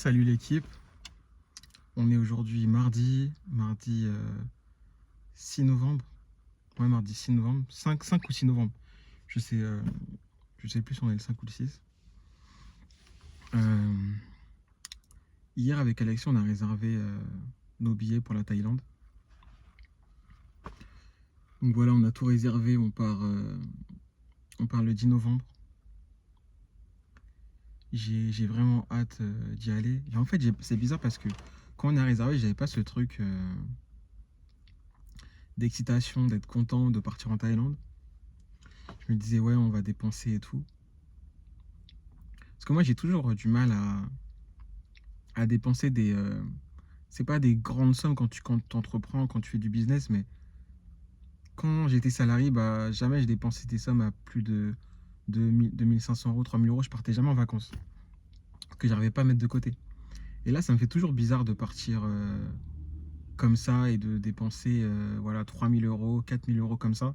Salut l'équipe, on est aujourd'hui mardi 6 novembre. Ouais, mardi 6 novembre, 5 ou 6 novembre. Je sais, euh, je sais plus si on est le 5 ou le 6. Euh, Hier avec Alexis, on a réservé nos billets pour la Thaïlande. Donc voilà, on a tout réservé, on part le 10 novembre. J'ai vraiment hâte d'y aller. Et en fait, c'est bizarre parce que quand on a réservé, j'avais pas ce truc d'excitation, d'être content de partir en Thaïlande. Je me disais, ouais, on va dépenser et tout. Parce que moi, j'ai toujours du mal à dépenser des. C'est pas des grandes sommes quand entreprends, quand tu fais du business, mais quand j'étais salarié, bah, jamais je dépensais des sommes à plus de 2500 euros, 3000 euros. Je partais jamais en vacances. Que j'arrivais pas à mettre de côté. Et là, ça me fait toujours bizarre de partir comme ça et de dépenser voilà, 3000 euros, 4000 euros comme ça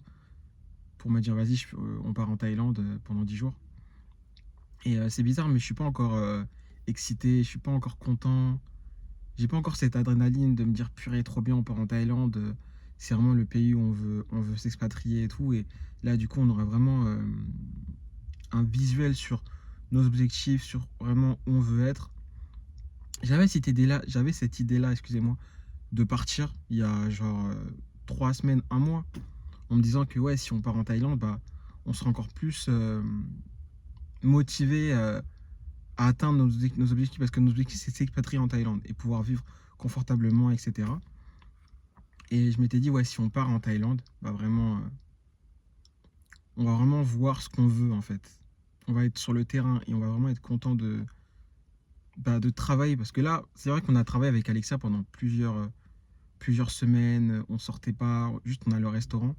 pour me dire, vas-y, on part en Thaïlande pendant 10 jours. Et c'est bizarre, mais je suis pas encore excité, je suis pas encore content. J'ai pas encore cette adrénaline de me dire purée, trop bien, on part en Thaïlande. C'est vraiment le pays où on veut s'expatrier et tout. Et là, du coup, on aura vraiment un visuel sur nos objectifs, sur vraiment où on veut être. J'avais cette idée-là, excusez-moi, de partir il y a genre 3 semaines, un mois, en me disant que ouais, si on part en Thaïlande, bah, on sera encore plus motivé à atteindre nos objectifs, parce que nos objectifs, c'est de s'expatrier en Thaïlande et pouvoir vivre confortablement, etc. Et je m'étais dit, ouais, si on part en Thaïlande, bah vraiment, on va vraiment voir ce qu'on veut en fait. On va être sur le terrain et on va vraiment être content de travailler. Parce que là, c'est vrai qu'on a travaillé avec Alexia pendant plusieurs semaines. On sortait pas, juste on allait au restaurant.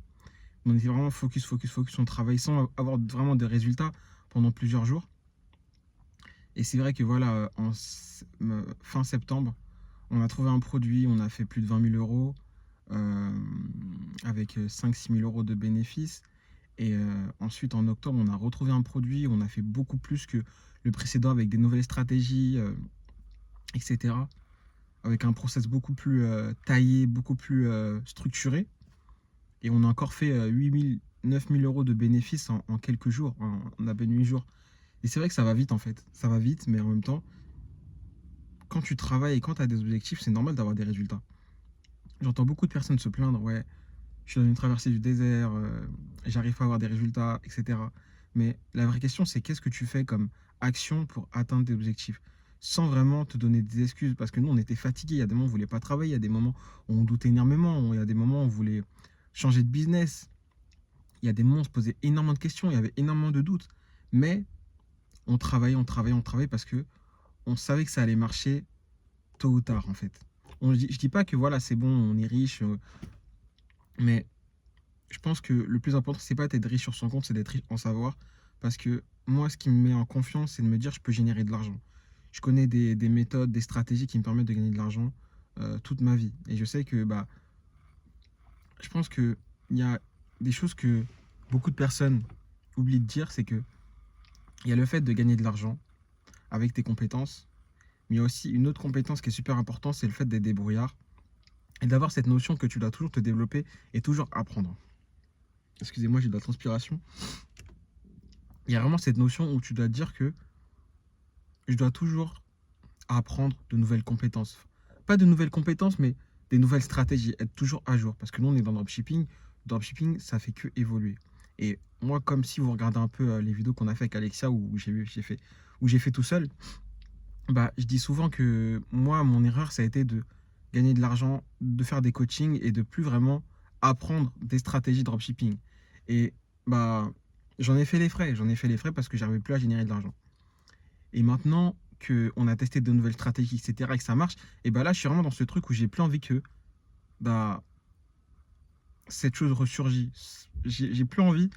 On était vraiment focus, focus, focus. On travaille sans avoir vraiment des résultats pendant plusieurs jours. Et c'est vrai que voilà, fin septembre, on a trouvé un produit, on a fait plus de 20 000 euros euh, avec 5-6 000 euros de bénéfices. Et ensuite, en octobre, on a retrouvé un produit, on a fait beaucoup plus que le précédent avec des nouvelles stratégies, etc. Avec un process beaucoup plus taillé, beaucoup plus structuré. Et on a encore fait 8 000, 9 000 euros de bénéfices en quelques jours, en à peine 8 jours. Et c'est vrai que ça va vite en fait. Ça va vite, mais en même temps, quand tu travailles et quand tu as des objectifs, c'est normal d'avoir des résultats. J'entends beaucoup de personnes se plaindre, ouais, je suis dans une traversée du désert, j'arrive pas à avoir des résultats, etc. Mais la vraie question, c'est qu'est-ce que tu fais comme action pour atteindre tes objectifs sans vraiment te donner des excuses. Parce que nous, on était fatigués. Il y a des moments où on voulait pas travailler, il y a des moments où on doutait énormément, il y a des moments où on voulait changer de business, il y a des moments où on se posait énormément de questions, il y avait énormément de doutes. Mais on travaillait, on travaillait, on travaillait parce que on savait que ça allait marcher tôt ou tard, en fait. Je dis pas que voilà, c'est bon, on est riche, mais je pense que le plus important, c'est pas d'être riche sur son compte, c'est d'être riche en savoir. Parce que moi, ce qui me met en confiance, c'est de me dire je peux générer de l'argent. Je connais des méthodes, des stratégies qui me permettent de gagner de l'argent toute ma vie. Et je sais que bah, je pense qu'il y a des choses que beaucoup de personnes oublient de dire, c'est que il y a le fait de gagner de l'argent avec tes compétences, mais il y a aussi une autre compétence qui est super importante, c'est le fait d'être débrouillard et d'avoir cette notion que tu dois toujours te développer et toujours apprendre. Excusez-moi, j'ai de la transpiration. Il y a vraiment cette notion où tu dois te dire que je dois toujours apprendre de nouvelles compétences. Pas de nouvelles compétences, mais des nouvelles stratégies, être toujours à jour. Parce que nous, on est dans le dropshipping. Dropshipping, ça fait que évoluer. Et moi, comme si vous regardez un peu les vidéos qu'on a fait avec Alexia, où j'ai fait tout seul, bah, je dis souvent que moi, mon erreur, ça a été de gagner de l'argent, de faire des coachings et de plus vraiment apprendre des stratégies de dropshipping. Et bah, j'en ai fait les frais. J'en ai fait les frais parce que j'arrivais plus à générer de l'argent. Et maintenant qu'on a testé de nouvelles stratégies, etc., et que ça marche, et bah là, je suis vraiment dans ce truc où j'ai plus envie que bah, cette chose ressurgit. J'ai plus envie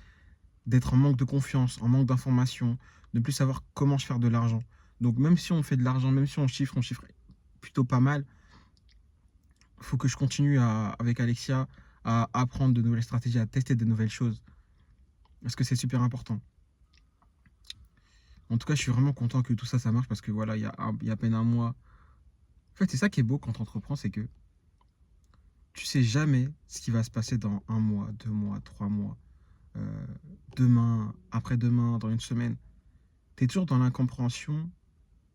d'être en manque de confiance, en manque d'information, de plus savoir comment je faire de l'argent. Donc même si on fait de l'argent, même si on chiffre plutôt pas mal, il faut que je continue avec Alexia à apprendre de nouvelles stratégies, à tester de nouvelles choses. Parce que c'est super important. En tout cas, je suis vraiment content que tout ça, ça marche parce que voilà, il y a à peine un mois. En fait, c'est ça qui est beau quand tu entreprends, c'est que tu sais jamais ce qui va se passer dans un mois, 2 mois, 3 mois, euh, demain, après-demain, dans une semaine. Tu es toujours dans l'incompréhension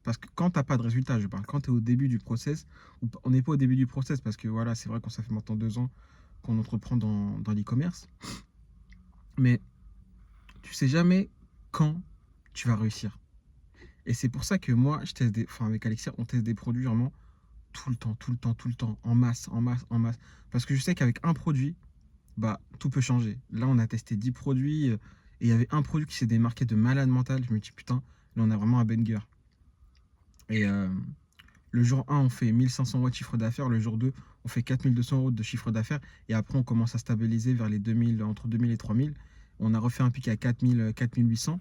parce que quand tu n'as pas de résultat, je parle, quand tu es au début du process, ou on n'est pas au début du process parce que voilà, c'est vrai qu'on ça fait maintenant 2 ans qu'on entreprend dans l'e-commerce, mais tu sais jamais quand tu vas réussir. Et c'est pour ça que moi, je teste enfin avec Alexia, on teste des produits vraiment tout le temps, tout le temps, tout le temps, en masse, en masse, en masse. Parce que je sais qu'avec un produit, bah, tout peut changer. Là, on a testé 10 produits et il y avait un produit qui s'est démarqué de malade mental. Je me dis, putain, là, on a vraiment un banger. Et le jour 1, on fait 1 500 € de chiffre d'affaires. Le jour 2, on fait 4 200 € de chiffre d'affaires. Et après, on commence à stabiliser vers les 2000, entre 2000 et 3000. On a refait un pic à 4000, 4800.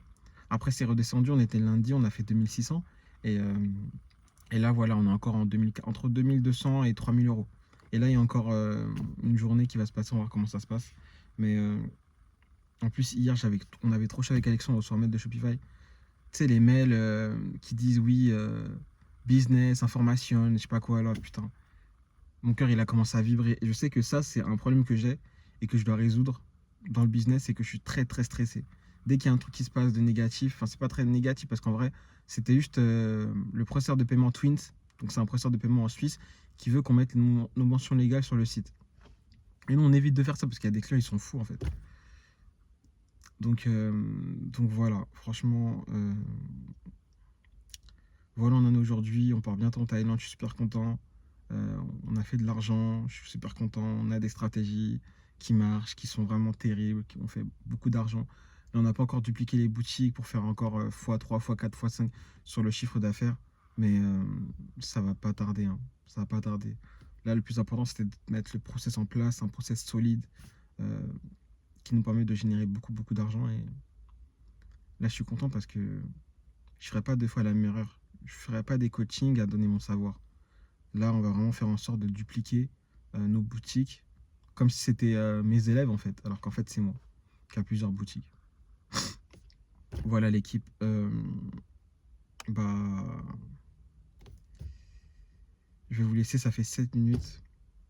Après, c'est redescendu. On était lundi, on a fait 2600. Et, euh, et là, voilà, on est encore en 2000, entre 2200 et 3000 €. Et là, il y a encore une journée qui va se passer. On va voir comment ça se passe. Mais en plus, hier, on avait trop chaud avec Alexandre sur un mail de Shopify. Tu sais, les mails qui disent oui, business, information, je sais pas quoi, là, putain. Mon cœur, il a commencé à vibrer. Et je sais que ça, c'est un problème que j'ai et que je dois résoudre dans le business, c'est que je suis très, très stressé. Dès qu'il y a un truc qui se passe de négatif, enfin, c'est pas très négatif parce qu'en vrai, c'était juste le processeur de paiement Twins, donc c'est un processeur de paiement en Suisse, qui veut qu'on mette nos mentions légales sur le site. Et nous, on évite de faire ça parce qu'il y a des clients, ils sont fous en fait. Donc voilà, franchement, voilà, on en est aujourd'hui. On part bientôt en Thaïlande, je suis super content. On a fait de l'argent, je suis super content. On a des stratégies qui marchent, qui sont vraiment terribles, qui ont fait beaucoup d'argent. Là, on n'a pas encore dupliqué les boutiques pour faire encore x3, x4, x5 sur le chiffre d'affaires. Mais ça va pas tarder, hein. Ça va pas tarder. Là, le plus important, c'était de mettre le process en place, un process solide euh, qui nous permet de générer beaucoup, beaucoup d'argent. Et là, je suis content parce que je ne ferai pas deux fois la même erreur. Je ne ferai pas des coachings à donner mon savoir. Là, on va vraiment faire en sorte de dupliquer nos boutiques comme si c'était mes élèves en fait, alors qu'en fait c'est moi qui a plusieurs boutiques. Voilà l'équipe. Bah, je vais vous laisser, ça fait 7 minutes.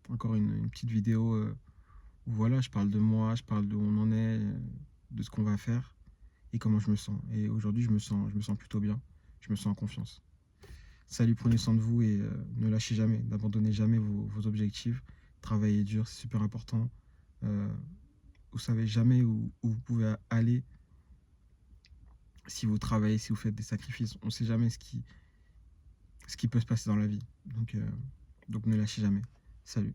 Encore une petite vidéo où voilà, je parle de moi, je parle d'où on en est, de ce qu'on va faire et comment je me sens. Et aujourd'hui, je me sens plutôt bien. Je me sens en confiance. Salut, prenez soin de vous et ne lâchez jamais, n'abandonnez jamais vos objectifs. Travaillez dur, c'est super important. Euh, vous savez jamais où vous pouvez aller si vous travaillez, si vous faites des sacrifices. On ne sait jamais ce qui peut se passer dans la vie. Donc ne lâchez jamais. Salut.